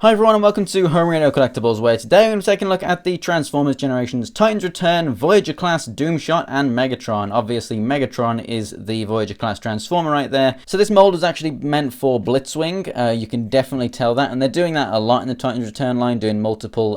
Hi everyone and welcome to Homerino Collectibles, where today we're going to be taking a look at the Transformers generations Titans Return, Voyager class, Doomshot and Megatron. Obviously Megatron is the Voyager class Transformer right there. So this mold is actually meant for Blitzwing, you can definitely tell that, and they're doing that a lot in the Titans Return line, doing multiple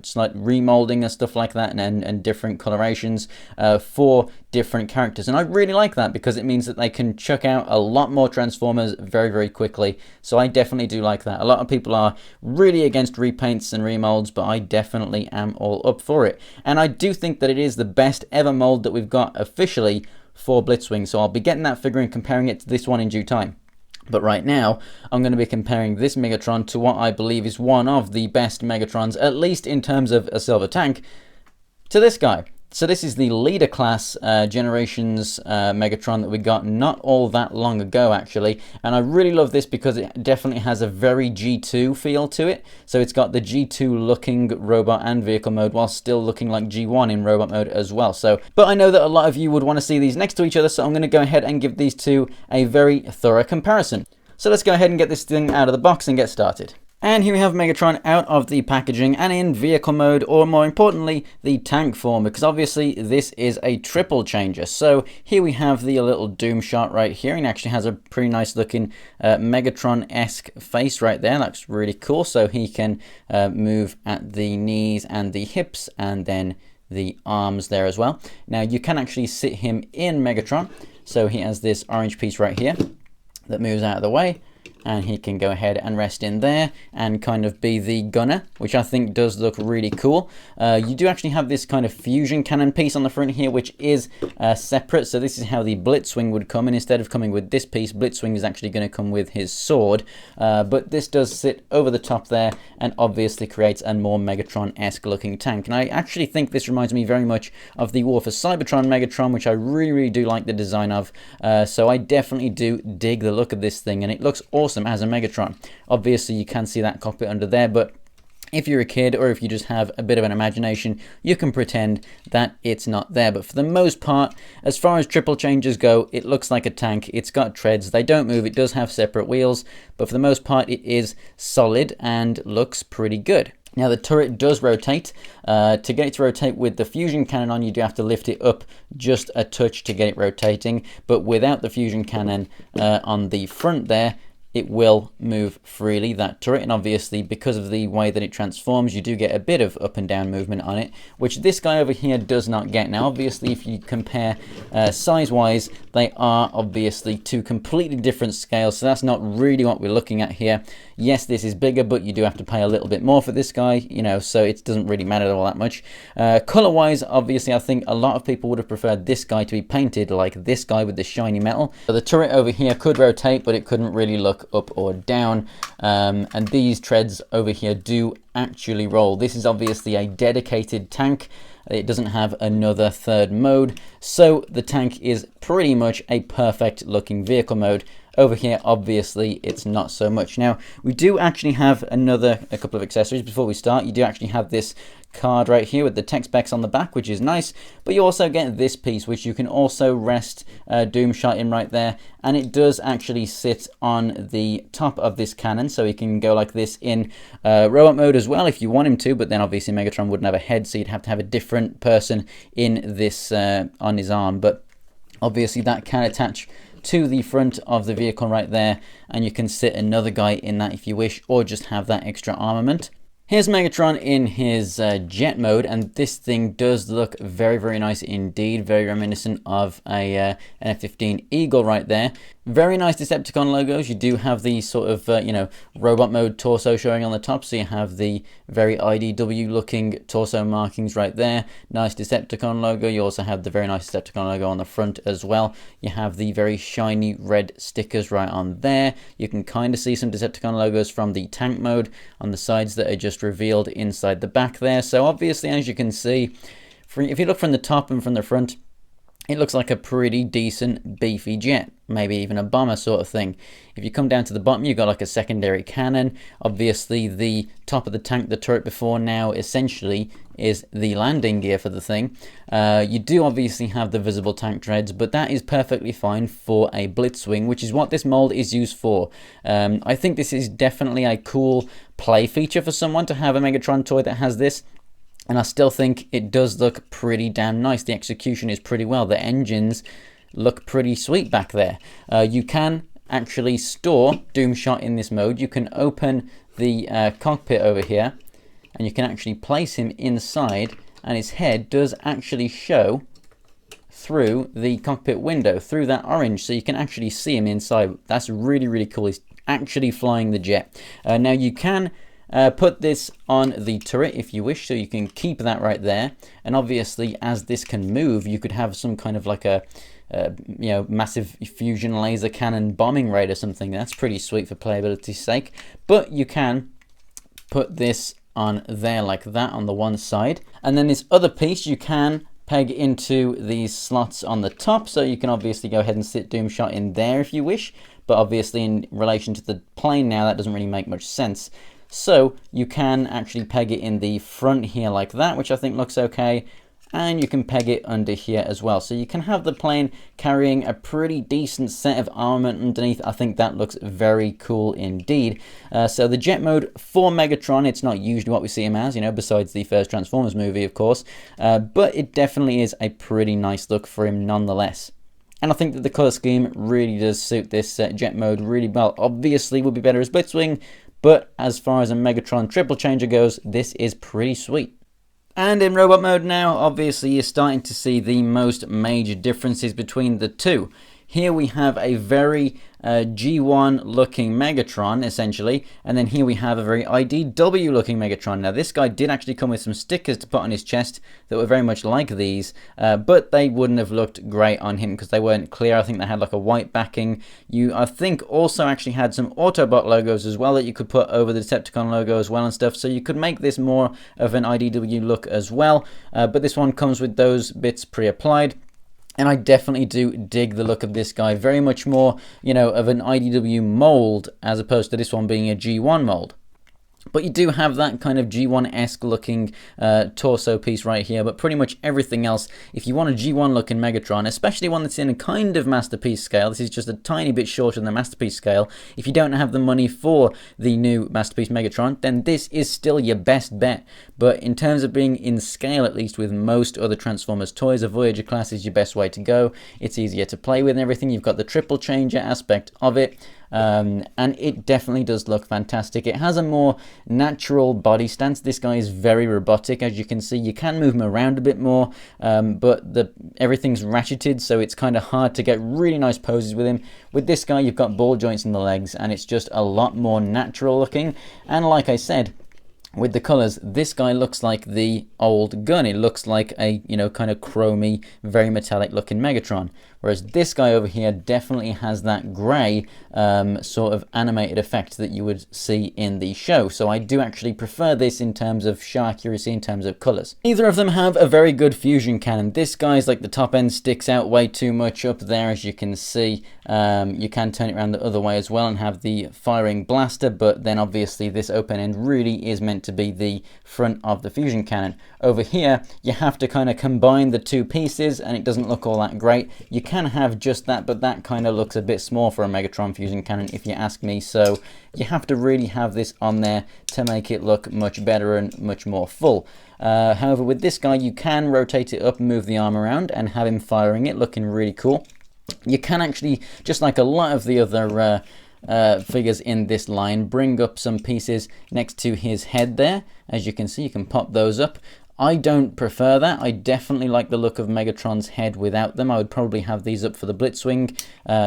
slight remolding and stuff like that, and different colorations for different characters. And I really like that because it means that they can chuck out a lot more Transformers very quickly. So I definitely do like that. A lot of people are really against repaints and remolds, but I definitely am all up for it. And I do think that it is the best ever mold that we've got officially for Blitzwing. So I'll be getting that figure and comparing it to this one in due time. But right now, I'm going to be comparing this Megatron to what I believe is one of the best Megatrons, at least in terms of a silver tank, to this guy. So this is the Leader class generations Megatron that we got not all that long ago, actually. And I really love this because it definitely has a very G2 feel to it. So it's got the G2 looking robot and vehicle mode while still looking like G1 in robot mode as well. So, but I know that a lot of you would want to see these next to each other, so I'm going to go ahead and give these two a very thorough comparison. So let's go ahead and get this thing out of the box and get started. And here we have Megatron out of the packaging and in vehicle mode, or more importantly, the tank form, because obviously this is a triple changer. So here we have the little Doomshot right here, and actually has a pretty nice looking Megatron-esque face right there. That's really cool. So he can move at the knees and the hips, and then the arms there as well. Now you can actually sit him in Megatron. So he has this orange piece right here that moves out of the way, and he can go ahead and rest in there and kind of be the gunner, which I think does look really cool. You do actually have this kind of fusion cannon piece on the front here, which is separate. So this is how the Blitzwing would come, and instead of coming with this piece, Blitzwing is actually going to come with his sword. But this does sit over the top there and obviously creates a more Megatron-esque looking tank. And I actually think this reminds me very much of the War for Cybertron Megatron, which I really do like the design of. So I definitely do dig the look of this thing, and it looks awesome as a Megatron. Obviously you can see that cockpit under there, but if you're a kid or if you just have a bit of an imagination, you can pretend that it's not there. But for the most part, as far as triple changes go, it looks like a tank. It's got treads, they don't move, it does have separate wheels, but for the most part it is solid and looks pretty good. Now the turret does rotate. To get it to rotate with the fusion cannon on, you do have to lift it up just a touch to get it rotating, but without the fusion cannon on the front there, it will move freely, that turret. And obviously because of the way that it transforms, you do get a bit of up and down movement on it, which this guy over here does not get. Now obviously if you compare size wise, they are obviously two completely different scales, so that's not really what we're looking at here. Yes, this is bigger, but you do have to pay a little bit more for this guy, you know, so it doesn't really matter all that much. Color wise, obviously I think a lot of people would have preferred this guy to be painted like this guy with the shiny metal. So the turret over here could rotate, but it couldn't really look up or down, and these treads over here do actually roll. This is obviously a dedicated tank. It doesn't have another third mode, so the tank is pretty much a perfect looking vehicle mode. Over here, obviously, it's not so much. Now, we do actually have a couple of accessories before we start. You do actually have this card right here with the tech specs on the back, which is nice, but you also get this piece, which you can also rest Doomshot in right there, and it does actually sit on the top of this cannon, so he can go like this in robot mode as well if you want him to, but then obviously Megatron wouldn't have a head, so you'd have to have a different person in this on his arm. But obviously that can attach to the front of the vehicle right there, and you can sit another guy in that if you wish, or just have that extra armament. Here's Megatron in his jet mode, and this thing does look very nice indeed, very reminiscent of a an F-15 Eagle right there. Very nice Decepticon logos. You do have the sort of robot mode torso showing on the top, so you have the very IDW looking torso markings right there. Nice Decepticon logo. You also have the very nice Decepticon logo on the front as well. You have the very shiny red stickers right on there. You can kind of see some Decepticon logos from the tank mode on the sides that are just revealed inside the back there. So obviously, as you can see, if you look from the top and from the front, it looks like a pretty decent beefy jet, maybe even a bomber sort of thing. If you come down to the bottom, you've got like a secondary cannon. Obviously the top of the tank, the turret before now essentially is the landing gear for the thing. You do obviously have the visible tank treads, but that is perfectly fine for a Blitzwing, which is what this mold is used for. I think this is definitely a cool play feature for someone to have a Megatron toy that has this. And I still think it does look pretty damn nice. The execution is pretty well. The engines look pretty sweet back there. You can actually store Doomshot in this mode. You can open the cockpit over here, and you can actually place him inside, and his head does actually show through the cockpit window, through that orange, so you can actually see him inside. That's really, really cool. He's actually flying the jet. Now you can put this on the turret if you wish, so you can keep that right there. And obviously, as this can move, you could have some kind of like a you know, massive fusion laser cannon bombing raid or something. That's pretty sweet for playability's sake. But you can put this on there like that on the one side, and then this other piece you can peg into these slots on the top, so you can obviously go ahead and sit Doomshot in there if you wish. But obviously in relation to the plane now, that doesn't really make much sense. So you can actually peg it in the front here like that, which I think looks okay. And you can peg it under here as well. So you can have the plane carrying a pretty decent set of armament underneath. I think that looks very cool indeed. So the jet mode for Megatron, it's not usually what we see him as, you know, besides the first Transformers movie, of course. But it definitely is a pretty nice look for him nonetheless. And I think that the color scheme really does suit this jet mode really well. Obviously, would be better as Blitzwing, but as far as a Megatron triple changer goes, this is pretty sweet. And in robot mode now, obviously you're starting to see the most major differences between the two. Here we have a very G1 looking Megatron essentially, and then here we have a very IDW looking Megatron. Now this guy did actually come with some stickers to put on his chest that were very much like these, but they wouldn't have looked great on him because they weren't clear. I think they had like a white backing. You, I think, also actually had some Autobot logos as well that you could put over the Decepticon logo as well and stuff, so you could make this more of an IDW look as well, but this one comes with those bits pre-applied. And I definitely do dig the look of this guy, very much more, you know, of an IDW mold as opposed to this one being a G1 mold. But you do have that kind of G1-esque looking torso piece right here, but pretty much everything else, if you want a G1 looking Megatron, especially one that's in a kind of Masterpiece scale, this is just a tiny bit shorter than the Masterpiece scale, if you don't have the money for the new Masterpiece Megatron, then this is still your best bet. But in terms of being in scale, at least with most other Transformers toys, a Voyager class is your best way to go. It's easier to play with and everything. You've got the triple changer aspect of it. And it definitely does look fantastic. It has a more natural body stance. This guy is very robotic, as you can see. You can move him around a bit more, but everything's ratcheted, so it's kind of hard to get really nice poses with him. With this guy, you've got ball joints in the legs, and it's just a lot more natural looking. And like I said, with the colors, this guy looks like the old gun. It looks like a, you know, kind of chromy, very metallic looking Megatron. Whereas this guy over here definitely has that grey sort of animated effect that you would see in the show. So I do actually prefer this in terms of show accuracy, in terms of colours. Neither of them have a very good fusion cannon. This guy's like the top end sticks out way too much up there, as you can see. You can turn it around the other way as well and have the firing blaster, but then obviously this open end really is meant to be the front of the fusion cannon. Over here, you have to kind of combine the two pieces and it doesn't look all that great. You can have just that, but that kind of looks a bit small for a Megatron fusion cannon if you ask me, so you have to really have this on there to make it look much better and much more full. However, with this guy, you can rotate it up and move the arm around and have him firing it, looking really cool. You can actually, just like a lot of the other figures in this line, bring up some pieces next to his head there. As you can see, you can pop those up. I don't prefer that. I definitely like the look of Megatron's head without them. I would probably have these up for the Blitzwing,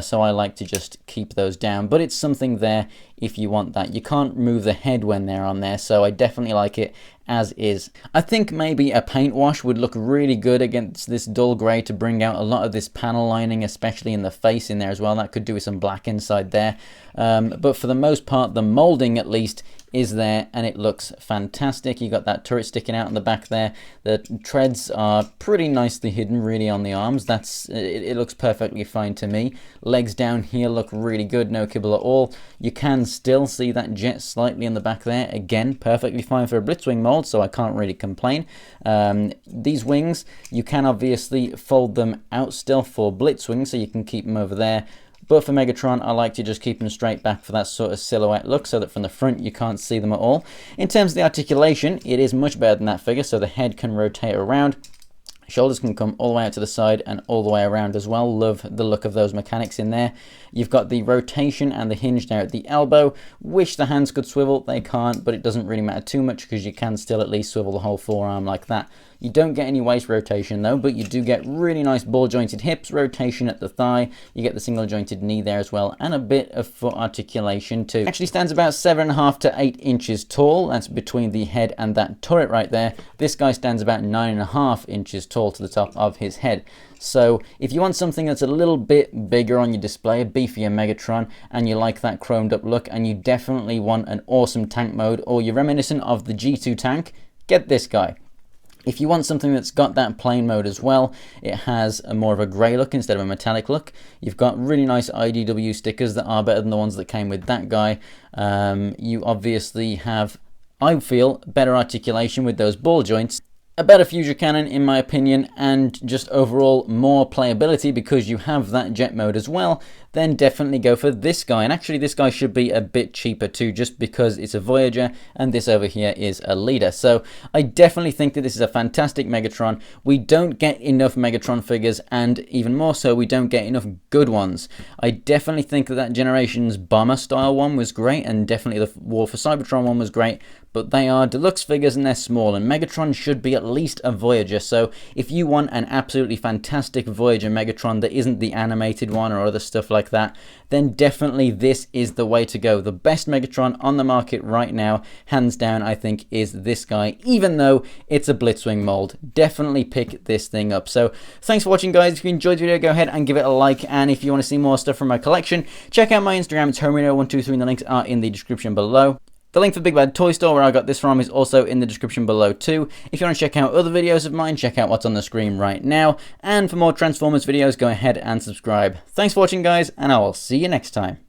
so I like to just keep those down. But it's something there if you want that. You can't move the head when they're on there, so I definitely like it. as is. I think maybe a paint wash would look really good against this dull grey to bring out a lot of this panel lining, especially in the face in there as well. That could do with some black inside there. But for the most part, the moulding at least is there and it looks fantastic. You got that turret sticking out in the back there. The treads are pretty nicely hidden really on the arms. It looks perfectly fine to me. Legs down here look really good, no kibble at all. You can still see that jet slightly in the back there. Again, perfectly fine for a Blitzwing mold, so I can't really complain. These wings, you can obviously fold them out still for Blitzwing, so you can keep them over there. But for Megatron, I like to just keep them straight back for that sort of silhouette look so that from the front you can't see them at all. In terms of the articulation, it is much better than that figure, so the head can rotate around. Shoulders can come all the way out to the side and all the way around as well. Love the look of those mechanics in there. You've got the rotation and the hinge there at the elbow. Wish the hands could swivel. They can't, but it doesn't really matter too much because you can still at least swivel the whole forearm like that. You don't get any waist rotation though, but you do get really nice ball jointed hips, rotation at the thigh. You get the single jointed knee there as well, and a bit of foot articulation too. Actually stands about 7.5 to 8 inches tall. That's between the head and that turret right there. This guy stands about 9.5 inches tall to the top of his head. So if you want something that's a little bit bigger on your display, a beefier Megatron, and you like that chromed up look, and you definitely want an awesome tank mode, or you're reminiscent of the G2 tank, get this guy. If you want something that's got that plain mode as well, it has a more of a grey look instead of a metallic look. You've got really nice IDW stickers that are better than the ones that came with that guy. You obviously have, I feel, better articulation with those ball joints. A better fusion cannon in my opinion, and just overall more playability because you have that jet mode as well. Then definitely go for this guy. And actually this guy should be a bit cheaper too, just because it's a Voyager and this over here is a leader. So I definitely think that this is a fantastic Megatron. We don't get enough Megatron figures, and even more so, we don't get enough good ones. I definitely think that that Generations Bomber style one was great, and definitely the War for Cybertron one was great, but they are deluxe figures and they're small, and Megatron should be at least a Voyager. So if you want an absolutely fantastic Voyager Megatron that isn't the animated one or other stuff like that, then definitely this is the way to go. The best Megatron on the market right now, hands down, I think is this guy, even though it's a Blitzwing mold. Definitely pick this thing up. So thanks for watching, guys. If you enjoyed the video, go ahead and give it a like, and if you want to see more stuff from my collection, check out my Instagram. It's Homerino123 and the links are in the description below. The link for Big Bad Toy Store, where I got this from, is also in the description below too. If you want to check out other videos of mine, check out what's on the screen right now. And for more Transformers videos, go ahead and subscribe. Thanks for watching, guys, and I will see you next time.